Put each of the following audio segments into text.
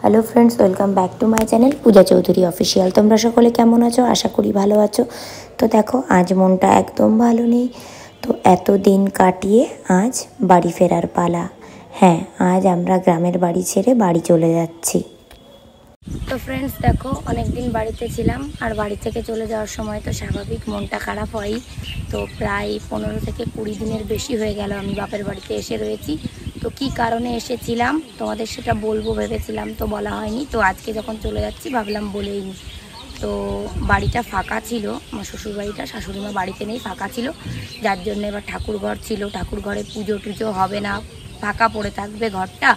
Hello friends, welcome back to my channel Puja Chowdhury official. তোমরা সকলে কেমন আছো? আশা করি ভালো আছো। তো দেখো, আজ মনটা একদম ভালো নেই। তো এত দিন কাটিয়ে আজ বাড়ি ফেরার পালা। হ্যাঁ, আজ আমরা গ্রামের বাড়ি ছেড়ে বাড়ি চলে যাচ্ছি। তো ফ্রেন্ডস দেখো, অনেক দিন বাড়িতে ছিলাম আর বাড়ি থেকে চলে যাওয়ার সময় তো স্বাভাবিক মনটা খারাপ হয়ই। তো প্রায় 15 থেকে 20 দিনের বেশি হয়ে গেল আমি বাপের বাড়িতে এসে রয়েছি। তো কি কারণে এসেছিলাম তোমাদের সেটা বলবো ভেবেছিলাম, তো বলা হয়নি। তো আজকে যখন চলে যাচ্ছি ভাবলাম বলেই নি। তো বাড়িটা ফাঁকা ছিল, আমার শ্বশুর বাড়িটা, শাশুড়িমা বাড়িতে নেই, ফাঁকা ছিল। যার জন্য এবার ঠাকুর ঘর ছিল, ঠাকুর ঘরে পুজো টুজো হবে না, ফাঁকা পড়ে থাকবে ঘরটা।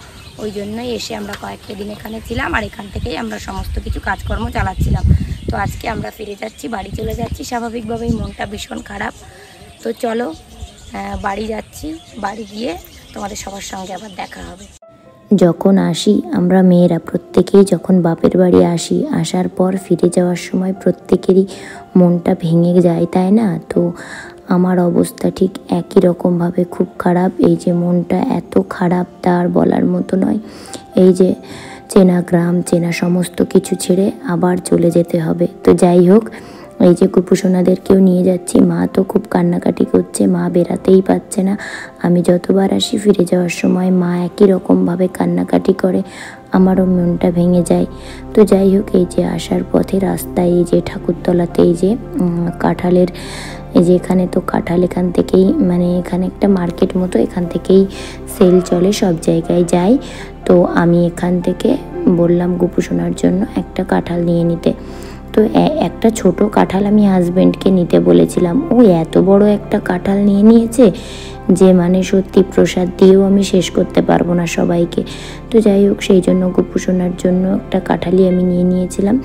ওই জন্যই এসে আমরা কয়েকটা দিন এখানে ছিলাম আর এখান থেকেই আমরা সমস্ত কিছু কাজকর্ম চালাচ্ছিলাম। তো আজকে আমরা ফিরে যাচ্ছি, বাড়ি চলে যাচ্ছি। স্বাভাবিকভাবেই মনটা ভীষণ খারাপ। তো চলো বাড়ি যাচ্ছি, বাড়ি গিয়ে তোমাদের সবার সঙ্গে আবার দেখা হবে। যখন আসি আমরা মেয়েরা প্রত্যেকেই, যখন বাপের বাড়ি আসি, আসার পর ফিরে যাওয়ার সময় প্রত্যেকেরই মনটা ভেঙে যায়, তাই না? তো আমার অবস্থা ঠিক একই রকমভাবে খুব খারাপ। এই যে মনটা এত খারাপ তা আর বলার মতো নয়। এই যে চেনা গ্রাম, চেনা সমস্ত কিছু ছেড়ে আবার চলে যেতে হবে। তো যাই হোক, এই যে কুপুসোনাদেরকেও নিয়ে যাচ্ছি। মা তো খুব কান্নাকাটি করছে, মা বেরাতেই পাচ্ছে না। আমি যতবার আসি ফিরে যাওয়ার সময় মা একই রকমভাবে কান্নাকাটি করে, আমারও মনটা ভেঙে যায়। তো যাই হোক, এই যে আসার পথে রাস্তায় এই যে ঠাকুরতলাতে এই যে কাঁঠালের, এই যে এখানে তো কাঁঠাল এখান থেকেই, মানে এখানে একটা মার্কেট মতো, এখান থেকেই সেল চলে, সব জায়গায় যাই। তো আমি এখান থেকে বললাম গোপুসোনার জন্য একটা কাঁঠাল নিয়ে নিতে। তো একটা ছোট কাঁঠাল আমি হাজব্যান্ডকে নিতে বলেছিলাম, ও এত বড় একটা কাঁঠাল নিয়ে নিয়েছে যে মানে সত্যি প্রসাদ দিয়েও আমি শেষ করতে পারবো না সবাইকে। তো যাই হোক, সেই জন্য গোপুসোনার জন্য একটা কাঁঠালই আমি নিয়ে নিয়েছিলাম।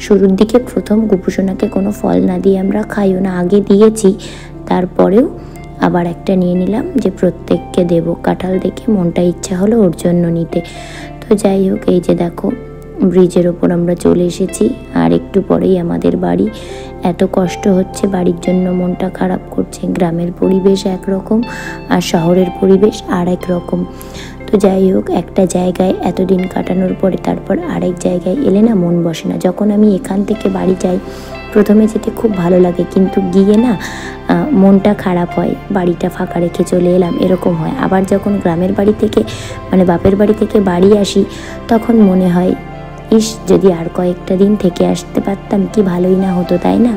শুরুর দিকে প্রথম গোপুসোনাকে কোনো ফল না দিয়ে আমরা খাইও না, আগে দিয়েছি, তারপরেও আবার একটা নিয়ে নিলাম যে প্রত্যেককে দেব। কাঁঠাল দেখে মনটা ইচ্ছা হলো ওর জন্য নিতে। তো যাই হোক, এই যে দেখো ব্রিজের ওপর আমরা চলে এসেছি আর একটু পরেই আমাদের বাড়ি। এত কষ্ট হচ্ছে, বাড়ির জন্য মনটা খারাপ করছে। গ্রামের পরিবেশ একরকম আর শহরের পরিবেশ আর এক রকম। তো যাই হোক, একটা জায়গায় এতদিন কাটানোর পরে তারপর আরেক জায়গায় এলে না মন বসে না। যখন আমি এখান থেকে বাড়ি যাই প্রথমে যেতে খুব ভালো লাগে, কিন্তু গিয়ে না মনটা খারাপ হয়, বাড়িটা ফাঁকা রেখে চলে এলাম এরকম হয়। আবার যখন গ্রামের বাড়ি থেকে, মানে বাপের বাড়ি থেকে বাড়ি আসি, তখন মনে হয় ইস, যদি আর কয়েকটা দিন থেকে আসতে পারতাম কি ভালোই না হতো, তাই না?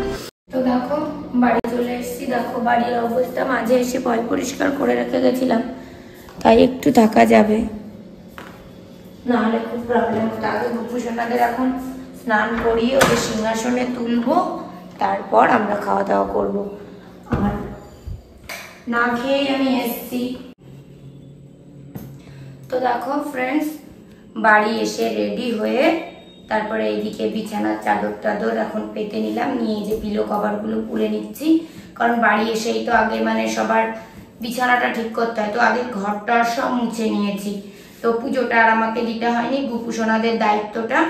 তো দেখো বাড়ি চলে এসেছি। দেখো বাড়ির অবস্থা, মাঝে এসে পয় পরিষ্কার করে রেখে গেছিলাম, তাই একটু থাকা যাবে, নাহলে খুব প্রবলেম হতো। আগে গোপুসোনাদের এখন স্নান করিয়ে ওদের সিংহাসনে তুলবো, তারপর আমরা খাওয়া দাওয়া করবো। আর না খেয়েই আমি এসছি। তো দেখো ফ্রেন্ডস, বাড়ি এসে রেডি হয়ে তারপরে এইদিকে বিছানার চাদর টাদর এখন পেতে নিলাম, নিয়ে যে পিলো কভারগুলো পুড়ে নিচ্ছি। কারণ বাড়ি এসেই তো আগে মানে সবার বিছানাটা ঠিক করতে হয়। তো আগে ঘরটা সব মুছে নিয়েছি। তো পুজোটা আর আমাকে দিতে হয়নি, গোপুসোনাদের দায়িত্বটা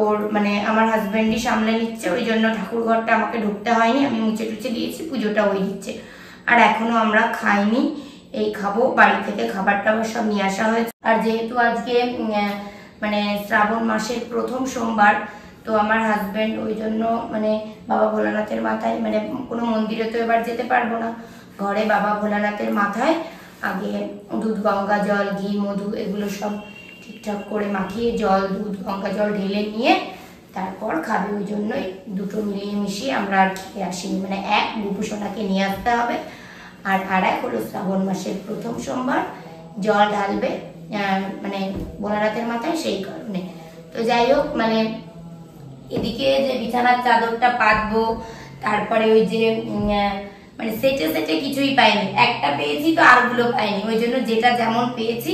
ওর মানে আমার হাজব্যান্ডই সামলে নিচ্ছে, ওই জন্য ঠাকুর ঘরটা আমাকে ঢুকতে হয়নি, আমি মুছে টুছে দিয়েছি, পুজোটা ওই দিচ্ছে। আর এখনো আমরা খাইনি, এই খাবো। বাড়ি থেকে খাবার টাবার সব নিয়ে আসা হয়েছে। আর যেহেতু আজকে মানে শ্রাবণ মাসের প্রথম সোমবার, তো আমার হাজব্যান্ড ওই জন্য মানে বাবা ভোলানাথের মাথায়, মানে কোনো মন্দিরে তো এবার যেতে পারবো না, ঘরে বাবা ভোলানাথের মাথায় আগে দুধ, গঙ্গা জল, ঘি, মধু এগুলো সব ঠিকঠাক করে মাখিয়ে জল, দুধ, গঙ্গা জল ঢেলে নিয়ে তারপর খাবে। ওই জন্যই দুটো মিলিয়ে মিশিয়ে আমরা আর খেয়ে আসিনি। মানে এক গোপুসোনাকে নিয়ে আসতে হবে, আর এক হলো শ্রাবণ মাসের প্রথম সোমবার জল ঢালবে মানে ভোলানাথের মাথায়, সেই কারণে। তো যাই হোক, মানে এদিকে যে বিছানার চাদরটা পাতবো, তারপরে ওই যে মানে সেটে সেটে কিছুই পাইনি, একটা পেয়েছি তো আরগুলো পাইনি, ওই জন্য যেটা যেমন পেয়েছি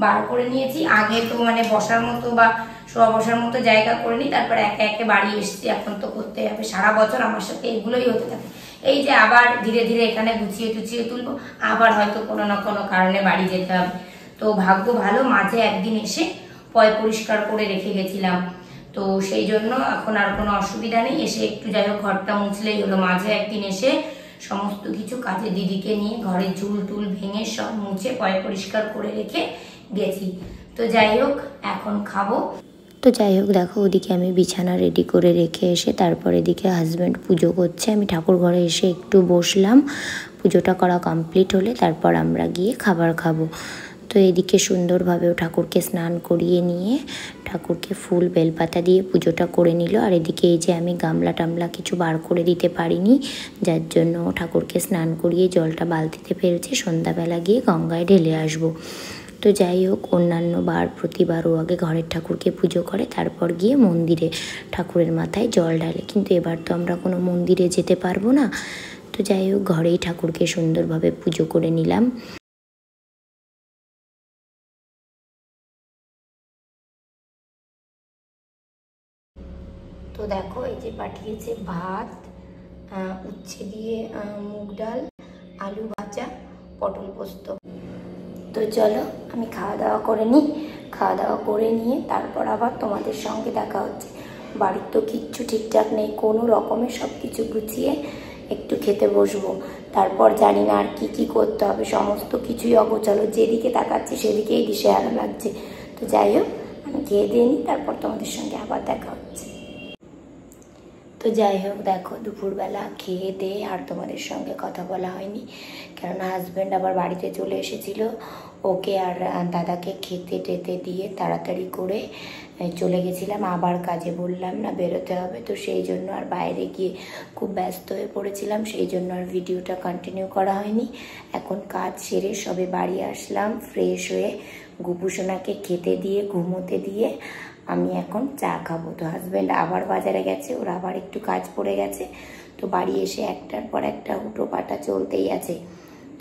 বার করে নিয়েছি। আগে তো মানে বসার মতো বা শোয়া বসার মতো জায়গা করে নি, তারপরে একে একে বাড়ি এসছি, এখন তো করতে হবে। সারা বছর আমার সাথে এগুলোই হতে থাকে। এই যে আবার ধীরে ধীরে এখানে গুছিয়ে টুছিয়ে তুলবো, আবার হয়তো কোনো না কোনো কারণে বাড়ি যেতে হবে। তো ভাগ্য ভালো, মাঝে একদিন এসে পয় পরিষ্কার করে রেখে গেছিলাম, তো সেই জন্য এখন আর কোনো অসুবিধা নেই। এসে একটু যাই হোক ঘরটা মুছলেই হলো। মাঝে একদিন এসে সমস্ত কিছু কাজে দিদিকে নিয়ে ঘরের ঝুল টুল ভেঙে সব মুছে পয় পরিষ্কার করে রেখে গেছি। তো যাই হোক এখন খাবো। তো যাই হোক দেখো ওদিকে আমি বিছানা রেডি করে রেখে এসে তারপর এদিকে হাজব্যান্ড পুজো করছে, আমি ঠাকুর ঘরে এসে একটু বসলাম। পুজোটা করা কমপ্লিট হলে তারপর আমরা গিয়ে খাবার খাবো। তো এদিকে সুন্দরভাবেও ঠাকুরকে স্নান করিয়ে নিয়ে ঠাকুরকে ফুল বেলপাতা দিয়ে পুজোটা করে নিল। আর এদিকে এই যে আমি গামলা টামলা কিছু বার করে দিতে পারিনি, যার জন্য ঠাকুরকে স্নান করিয়ে জলটা বালতিতে ফেলছে, সন্ধ্যাবেলা গিয়ে গঙ্গায় ঢেলে আসবো। তো যাই হোক অন্যান্য বার প্রতিবার ও আগে ঘরের ঠাকুরকে পুজো করে তারপর গিয়ে মন্দিরে ঠাকুরের মাথায় জল ঢালে, কিন্তু এবার তো আমরা কোনো মন্দিরে যেতে পারবো না। তো যাই হোক ঘরেই ঠাকুরকে সুন্দরভাবে পুজো করে নিলাম। তো দেখো এই যে পাঠিয়েছে ভাত, উচ্ছে দিয়ে মুগ ডাল, আলু ভাজা, পটল পোস্ত। তো চলো আমি খাওয়া দাওয়া করে নিই, খাওয়া দাওয়া করে নিয়ে তারপর আবার তোমাদের সঙ্গে দেখা হচ্ছে। বাড়ির তো কিচ্ছু ঠিকঠাক নেই, কোনো রকমে সব কিছু গুছিয়ে একটু খেতে বসবো। তারপর জানি না আর কি কি করতে হবে, সমস্ত কিছুই অগোছালো, যেদিকে তাকাচ্ছি সেদিকেই দিশেহারা লাগছে। তো যাই হোক আমি খেয়ে দিয়ে নিই, তারপর তোমাদের সঙ্গে আবার দেখা হচ্ছে। তো যাই হোক দেখো দুপুরবেলা খেয়ে দিয়ে আর তোমাদের সঙ্গে কথা বলা হয়নি, কেননা হাজব্যান্ড আবার বাড়িতে চলে এসেছিল। ওকে আর দাদাকে খেতে টেতে দিয়ে তাড়াতাড়ি করে চলে গেছিলাম, আবার কাজে বললাম না বেরোতে হবে, তো সেই জন্য আর বাইরে গিয়ে খুব ব্যস্ত হয়ে পড়েছিলাম, সেই জন্য আর ভিডিওটা কন্টিনিউ করা হয়নি। এখন কাজ সেরে সবে বাড়ি আসলাম, ফ্রেশ হয়ে গুপুসোনাকে খেতে দিয়ে ঘুমোতে দিয়ে আমি এখন চা খাবো। তো হাজব্যান্ড আবার বাজারে গেছে, ওর আবার একটু কাজ পড়ে গেছে, তো বাড়ি এসে একটার পর একটা হুটো পাটা চলতেই আছে।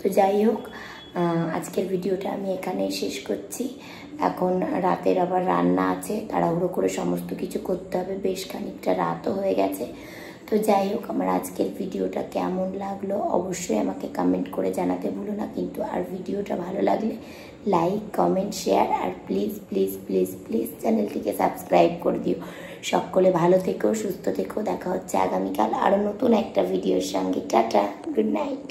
তো যাই হোক আজকের ভিডিওটা আমি এখানেই শেষ করছি। এখন রাতের আবার রান্না আছে, তাড়াহুড়ো করে সমস্ত কিছু করতে হবে, বেশ খানিকটা রাতও হয়ে গেছে। তো যাই হোক আমার আজকের ভিডিওটা কেমন লাগলো অবশ্যই আমাকে কমেন্ট করে জানাতে ভুলো না, কিন্তু আর ভিডিওটা ভালো লাগলে লাইক কমেন্ট শেয়ার আর প্লিজ প্লিজ প্লিজ প্লিজ চ্যানেলটিকে সাবস্ক্রাইব করে দিও। সকলে ভালো থেকো, সুস্থ থেকো, দেখা হচ্ছে আগামীকাল আরও নতুন একটা ভিডিওর সঙ্গে। Tata, good night.